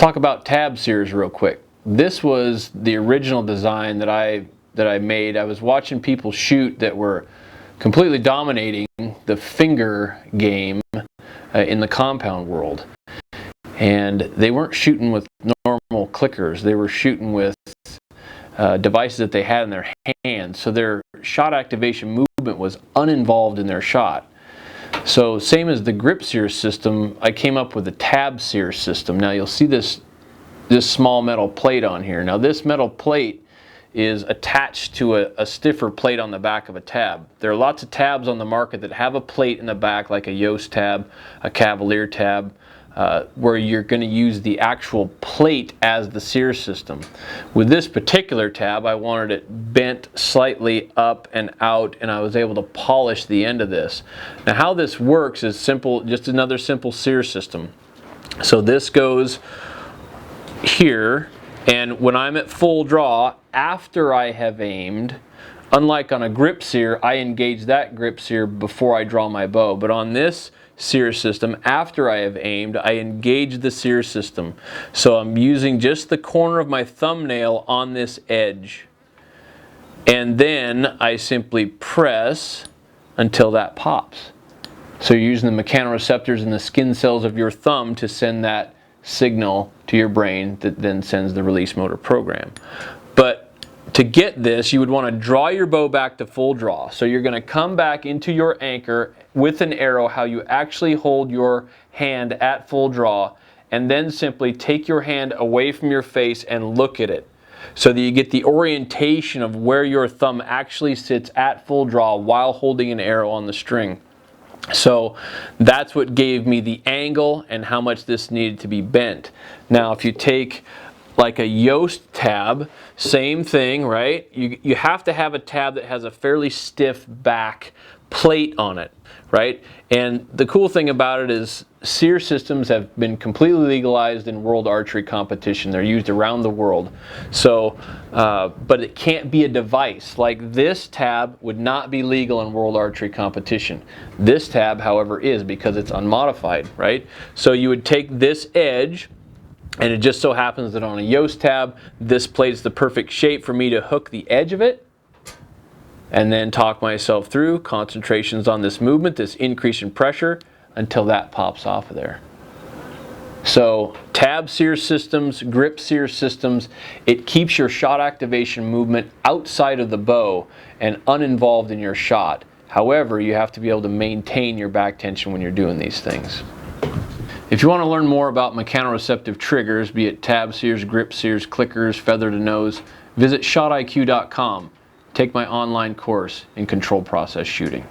talk about tab Sears real quick. This was the original design that I made. I was watching people shoot that were completely dominating the finger game in the compound world. And they weren't shooting with normal clickers. They were shooting with devices that they had in their hands. So their shot activation movement was uninvolved in their shot. So same as the grip Sears system, I came up with a tab Sears system. Now you'll see this small metal plate on here. Now this metal plate is attached to a stiffer plate on the back of a tab. There are lots of tabs on the market that have a plate in the back, like a Yost tab, a Cavalier tab, where you're going to use the actual plate as the Sears system. With this particular tab, I wanted it bent slightly up and out, and I was able to polish the end of this. Now how this works is simple, just another simple Sears system. So this goes here, and when I'm at full draw, after I have aimed, unlike on a grip sear, I engage that grip sear before I draw my bow. But on this Sears system, after I have aimed, I engage the Sears system. So I'm using just the corner of my thumbnail on this edge. And then I simply press until that pops. So you're using the mechanoreceptors in the skin cells of your thumb to send that signal to your brain that then sends the release motor program. But to get this, you would want to draw your bow back to full draw. So you're going to come back into your anchor with an arrow, how you actually hold your hand at full draw, and then simply take your hand away from your face and look at it, so that you get the orientation of where your thumb actually sits at full draw while holding an arrow on the string. So that's what gave me the angle and how much this needed to be bent. Now if you take like a Yost tab, same thing, right? You have to have a tab that has a fairly stiff back plate on it, right? And the cool thing about it is Sears systems have been completely legalized in world archery competition. They're used around the world. So, but it can't be a device. Like this tab would not be legal in world archery competition. This tab, however, is, because it's unmodified, right? So you would take this edge, and it just so happens that on a Yost tab, this plate's the perfect shape for me to hook the edge of it, and then talk myself through concentrations on this movement, this increase in pressure, until that pops off of there. So tab Sears systems, grip Sears systems, it keeps your shot activation movement outside of the bow and uninvolved in your shot. However, you have to be able to maintain your back tension when you're doing these things. If you want to learn more about mechanoreceptive triggers, be it tab Sears, grip Sears, clickers, feather to nose, visit shotiq.com. Take my online course in control process shooting.